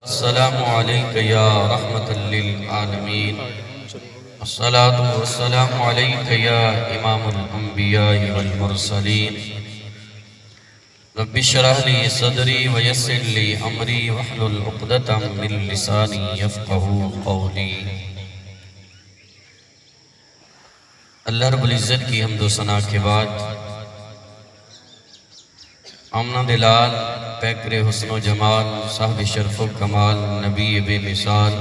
السلام علیکہ یا رحمت للعالمین، الصلاة والسلام علیکہ یا امام الانبیاء والمرسلین، رب اشرح لی صدری ویسر لی امری واحلل عقدۃ من لسانی یفقہوا قولی۔ اللہ رب العزت کی حمد و ثنا کے بعد آمنہ دلال پیکر حسن و جمال صاحب شرف و کمال نبی بے مثال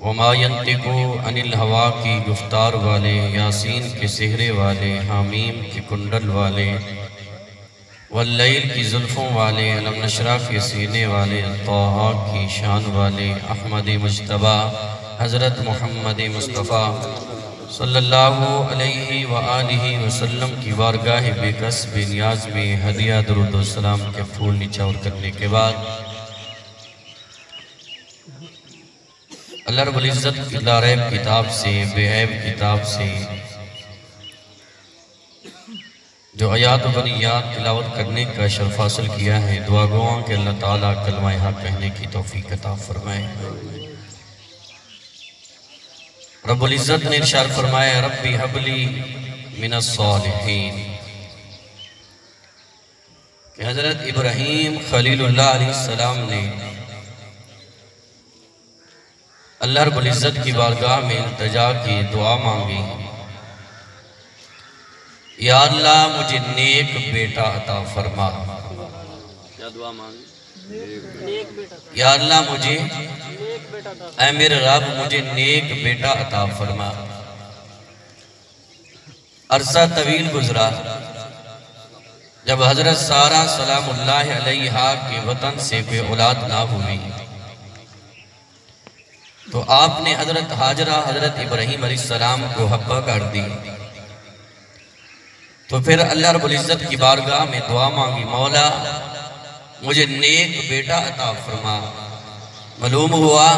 وما ینطق عن الہوا کی گفتار والے، یاسین کے سحرے والے، حامیم کے کنڈل والے، واللیل کی زلفوں والے، علم نشرہ کے سینے والے، طٰہٰ کی شان والے، احمد مجتبیٰ حضرت محمد مصطفیٰ صلی اللہ علیہ وآلہ وسلم کی بارگاہ بے کس بے نیاز میں ہدیہ درود و سلام کے پھول نچھاور کرنے کے بعد اللہ رب العزت کی لا ریب کتاب سے، بے عیب کتاب سے جو آیات و بنیات تلاوت کرنے کا شرف حاصل کیا ہے، دعا گواں کہ اللہ تعالیٰ کلمہ حق کہنے کی توفیق عطا فرمائے۔ رب العزت نے ارشاد فرمایا ربی حبلی من الصالحین، کہ حضرت ابراہیم خلیل اللہ علیہ السلام نے اللہ رب العزت کی بارگاہ میں التجا کی، دعا مانگی، یا اللہ مجھے نیک بیٹا عطا فرما۔ کیا دعا مانگی؟ یا اللہ مجھے، اے میرے رب مجھے نیک بیٹا عطا فرما۔ عرصہ طویل گزرا، جب حضرت سارہ سلام اللہ علیہا کے وطن سے بے اولاد نہ ہوئی تو آپ نے حضرت حاجرہ حضرت ابراہیم علیہ السلام کو حبہ کر دی، تو پھر اللہ رب العزت کی بارگاہ میں دعا مانگی، مولا مجھے نیک بیٹا عطا فرما۔ معلوم ہوا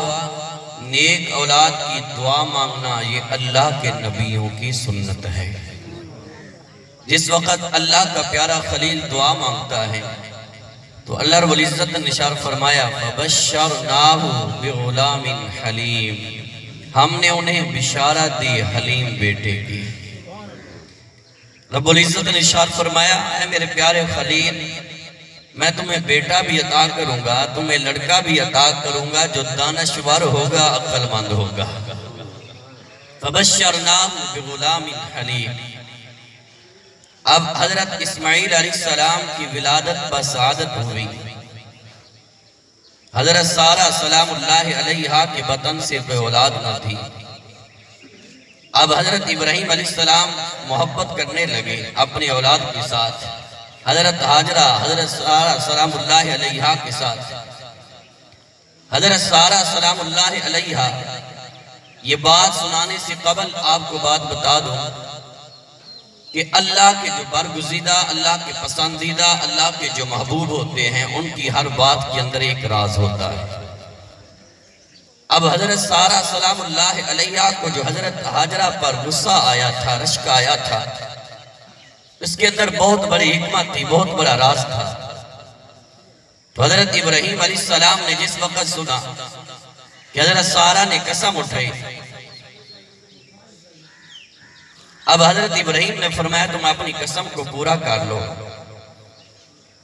نیک اولاد کی دعا مانگنا یہ اللہ کے نبیوں کی سنت ہے۔ جس وقت اللہ کا پیارا خلیل دعا مانگتا ہے تو اللہ رب العزت نے ارشاد فرمایا فَبَشَّرْنَاهُ بِغُلَامٍ حَلِيمٍ، ہم نے انہیں بشارت دی حلیم بیٹے کی۔ رب العزت نے ارشاد فرمایا اے میرے پیارے خلیل، میں تمہیں بیٹا بھی عطا کروں گا، تمہیں لڑکا بھی عطا کروں گا جو دانشور ہوگا، عقل مند ہوگا۔ فَبَشَّرْنَاهُ بِغُلَامٍ حَلِيمٍ۔ اب حضرت اسماعیل علیہ السلام کی ولادت بسعادت ہوئی، حضرت سارہ سلام اللہ علیہا کے بطن سے کوئی اولاد نہ تھی۔ اب حضرت ابراہیم علیہ السلام محبت کرنے لگے اپنی اولاد کے ساتھ، حضرت حاجرہ حضرت سارہ سلام اللہ علیہا کے ساتھ۔ حضرت سارہ سلام اللہ علیہا، یہ بات سنانے سے قبل آپ کو بات بتا دوں کہ اللہ کے جو برگزیدہ، اللہ کے پسندیدہ، اللہ کے جو محبوب ہوتے ہیں ان کی ہر بات کے اندر ایک راز ہوتا ہے۔ اب حضرت سارہ سلام اللہ علیہا کو جو حضرت حاجرہ پر غصہ آیا تھا، رشک آیا تھا، اس کے اندر بہت بڑی حکمت تھی، بہت بڑا راز تھا۔ تو حضرت ابراہیم علیہ السلام نے جس وقت سنا کہ حضرت سارہ نے قسم اٹھائی، اب حضرت ابراہیم نے فرمایا تم اپنی قسم کو پورا کر لو،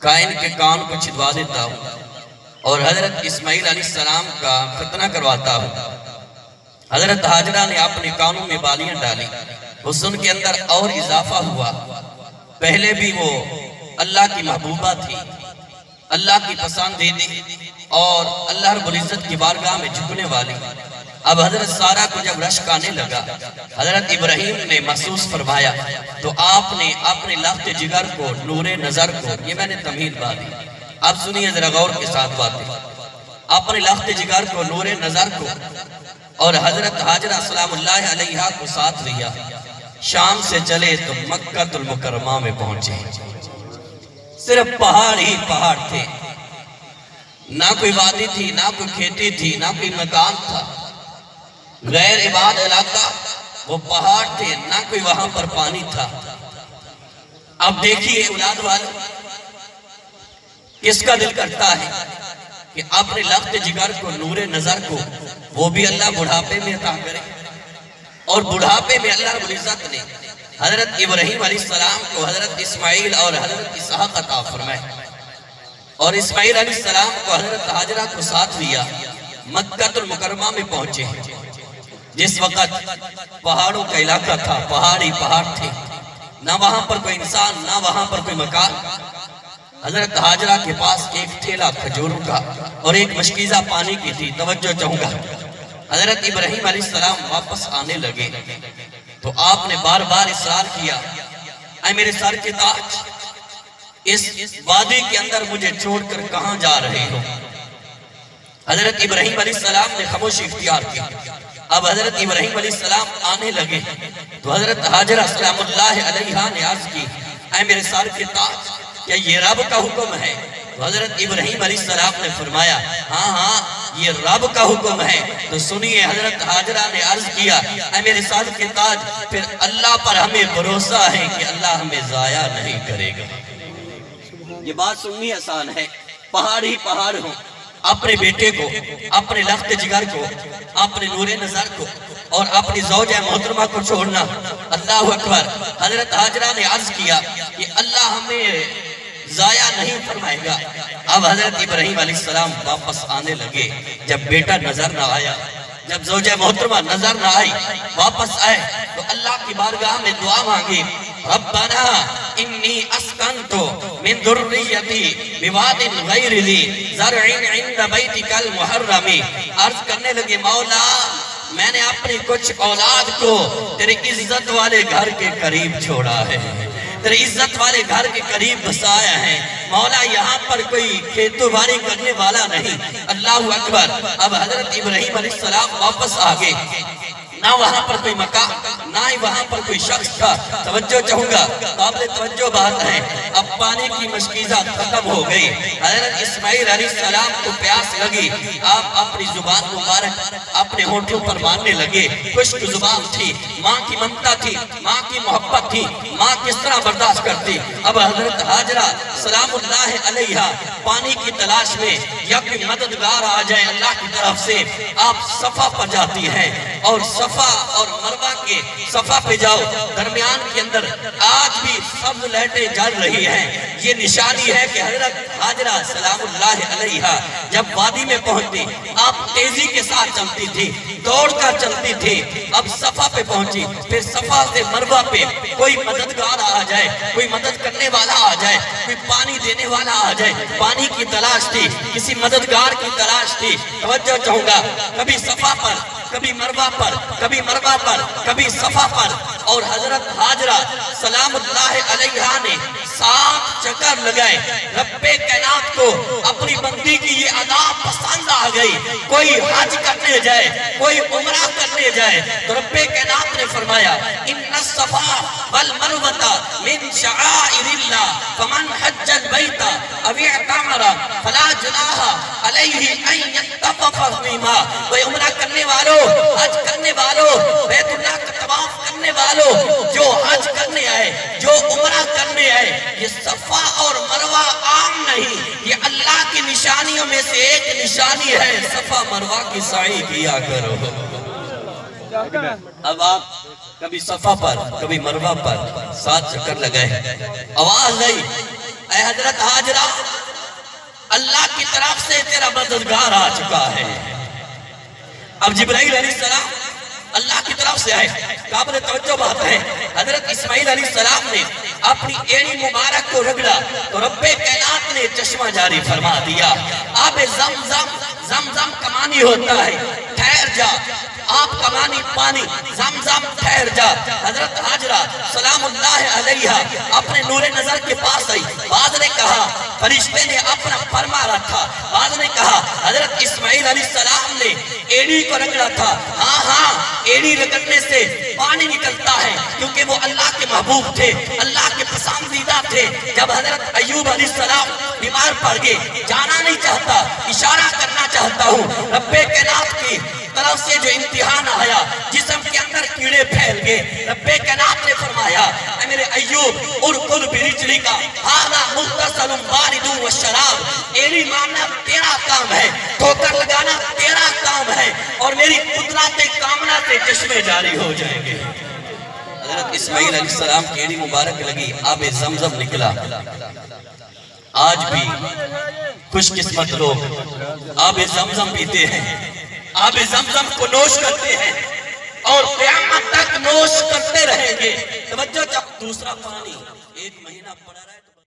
کائن کے کان کو چھدوا دیتا ہوں اور حضرت اسماعیل علیہ السلام کا ختنہ کرواتا ہوں۔ حضرت حاجرہ نے اپنے کانوں میں بالیاں ڈالی، حسن کے اندر اور اضافہ ہوا۔ پہلے بھی وہ اللہ کی محبوبہ تھی، اللہ کی پسندیدی اور اللہ رب العزت کی بارگاہ میں جھکنے والی۔ اب حضرت سارہ کو جب رشک آنے لگا، حضرت ابراہیم نے محسوس فرمایا تو آپ نے اپنے لخت جگر کو، نور نظر کو، یہ میں نے تمہید بات دی، اب سنیے ذرا غور کے ساتھ باتیں، اپنے لخت جگر کو، نور نظر کو اور حضرت حاجرہ سلام اللہ علیہا کو ساتھ لیا۔ شام سے چلے تو مکہ المکرمہ میں پہنچے، صرف پہاڑ ہی پہاڑ تھے، نہ کوئی وادی تھی، نہ کوئی کھیتی تھی، نہ کوئی مکان تھا، غیر عباد علاقہ، وہ پہاڑ تھے، نہ کوئی وہاں پر پانی تھا۔ اب دیکھیے اولاد والے، کس کا دل کرتا ہے کہ اپنے لفظ جگر کو، نور نظر کو، وہ بھی اللہ بڑھاپے میں عطا کرے. اور بڑھاپے میں اللہ رب العزت نے حضرت ابراہیم علیہ السلام کو حضرت اسماعیل اور حضرت اسحاق عطا فرمائے. اور اسماعیل علیہ السلام کو حضرت حاجرہ کو ساتھ لیا، مکہ المکرمہ میں پہنچے. جس وقت پہاڑوں کا علاقہ تھا، پہاڑی پہاڑ تھے، نہ وہاں پر کوئی انسان، نہ وہاں پر کوئی مکان. حضرت حاجرہ کے پاس ایک تھیلا کھجوروں کا اور ایک مشکیزہ پانی کی تھی. توجہ چاہوں گا، حضرت ابراہیم علیہ السلام واپس آنے لگے تو آپ نے بار بار اصرار کیا، اے میرے سر کے تاج، اس وادی کے اندر مجھے چھوڑ کر کہاں جا رہے ہو؟ حضرت ابراہیم علیہ السلام نے خاموشی اختیار کی. اب حضرت ابراہیم علیہ السلام آنے لگے تو حضرت حاجرہ سلام اللہ علیہا نے عرض کی، اے میرے سر کے تاج، کیا یہ رب کا حکم ہے؟ تو حضرت ابراہیم علیہ السلام نے فرمایا، ہاں ہاں یہ رب کا حکم ہے. تو سنیے، حضرت حاجرہ نے عرض کیا، اے میرے سر کے تاج، پھر اللہ پر ہمیں بھروسہ ہے کہ اللہ ہمیں ضائع نہیں کرے گا. یہ بات سننی آسان ہے، پہاڑ ہی پہاڑ ہوں، اپنے بیٹے کو، اپنے لفظ جگر کو، اپنے نور نظر کو اور اپنی زوجہ محترمہ کو چھوڑنا. اللہ اکبر. حضرت حاجرہ نے عرض کیا کہ اللہ ہمیں ضائع نہیں فرمائے گا. اب حضرت ابراہیم علیہ السلام واپس آنے لگے. جب بیٹا نظر نہ آیا، جب زوجہ محترمہ نظر نہ آئی، واپس آئے تو اللہ کی بارگاہ میں دعا مانگی، ربنا انی اسکنتو من ذریتی بواد غیر ذی زرع عند بیتک المحرم. عرض کرنے لگے، مولا میں نے اپنی کچھ اولاد کو تیرے عزت والے گھر کے قریب چھوڑا ہے، تیرے عزت والے گھر کے قریب بسایا ہے. مولا یہاں پر کوئی کھیتو باری کرنے والا نہیں. اللہ اکبر. اب حضرت ابراہیم علیہ السلام واپس آگے، نہ وہاں پر کوئی مکان، نہ ہی وہاں پر کوئی شخص تھا. توجہ چاہوں گا، قابل توجہ بات ہے. اب پانی کی مشکیزہ ختم ہو گئی. حضرت اسماعیل علیہ السلام کو پیاس لگی. آپ اپنی زبان مبارک اپنے ہونٹوں پر مارنے لگے. خشک زبان تھی، ماں کی ممتا تھی، ماں کی محبت تھی، ماں کس طرح برداشت کرتی. اب حضرت حاجرہ سلام اللہ علیہا پانی کی تلاش میں یک مددگار آ جائے اللہ کی طرف سے، آپ صفا پر جاتی ہیں اور صفا اور مروہ کے صفا پہ جاؤ. درمیان کے اندر آج بھی سبز لہٹیں جل رہی ہیں. یہ نشانی ہے کہ حضرت حاجرہ سلام اللہ علیہا جب وادی میں پہنچتی، آپ تیزی کے ساتھ چلتی تھی، دوڑ کر چلتی تھی. اب صفا پہ پہنچی، پھر صفا سے مروہ پہ کوئی مددگار آ جائے، کوئی مدد کرنے والا آ جائے، کوئی پانی دینے والا آ جائے. پانی کی تلاش تھی، کسی مددگار کی تلاش تھی. توجہ چاہوں گا، کبھی صفا پر، کبھی مروہ پر، کبھی مروہ پر، کبھی صفا پر. اور حضرت حاجرہ سلام اللہ علیہا نے 7 چکر لگائے. رب کائنات کو اپنی بندی کی یہ ادا پسند آ گئی. کوئی حج کرنے جائے، کوئی عمرہ کرنے جائے تو رب کائنات نے فرمایا، ان الصفا والمروہ من شعائر اللہ فمن حج البیت او اعتمر فلا جناح علیہ ان یطوف بہما. کوئی عمرہ کرنے والوں، حج کرنے والوں، بیت اللہ کا طواف کرنے والوں، جو حج کرنے آئے، جو عمرہ کرنے آئے، یہ صفا اور مروہ عام نہیں، یہ اللہ کی نشانیوں میں سے ایک نشانی ہے. صفا مروہ کی سعی کیا کرو. اب آپ کبھی صفا پر، کبھی مروہ پر 7 چکر لگائے. آواز آئی، اے حضرت حاجرہ، اللہ کی طرف سے تیرا مددگار آ چکا ہے. اب جبرائیل علیہ السلام اللہ کی طرف سے آئے. قابل توجہ بات ہے، حضرت اسماعیل علیہ السلام نے اپنی ایڑی مبارک کو رگڑا تو رب کائنات نے چشمہ جاری فرما دیا. آب زمزم کا معنی ہوتا ہے ٹھہر جا، آپ کا معنی پانی، زمزم ٹھہر جا. حضرت حاجرہ سلام اللہ علیہا اپنے نور نظر کے پاس آئی. بعض نے کہا فرشتے نے اپنا فرما رکھا، بعض نے کہا حضرت اسماعیل علیہ السلام نے ایڑی کو رگڑا تھا. ہاں ہاں، ایڑی رگڑنے سے پانی نکلتا ہے کیونکہ وہ اللہ کے محبوب تھے، اللہ کے پسندیدہ تھے. جب حضرت ایوب علیہ السلام بیمار پڑ گئے، جانا نہیں چاہتا، اشارہ کرنا چاہتا ہوں، رب کائنات کی طرف سے جو امتحان آیا، جسم کے اندر کیڑے پھیل گئے۔ رب کائنات نے فرمایا اے میرے ایوب ارکض برجلک ھذا مغتسل بارد وشراب، ایڑی مارنا تیرا کام ہے، ٹھوکر لگانا تیرا کام ہے، اور میری قدرت کاملہ سے چشمے جاری ہو جائیں گے۔ حضرت اسماعیل علیہ السلام کی ایڑی مبارک لگی، آب زمزم نکلا۔ آج بھی خوش قسمت لوگ آب زمزم پیتے ہیں، آب زمزم کو نوش کرتے ہیں اور قیامت تک نوش کرتے رہیں گے۔ توجہ، جب دوسرا پانی ایک مہینہ پڑا رہے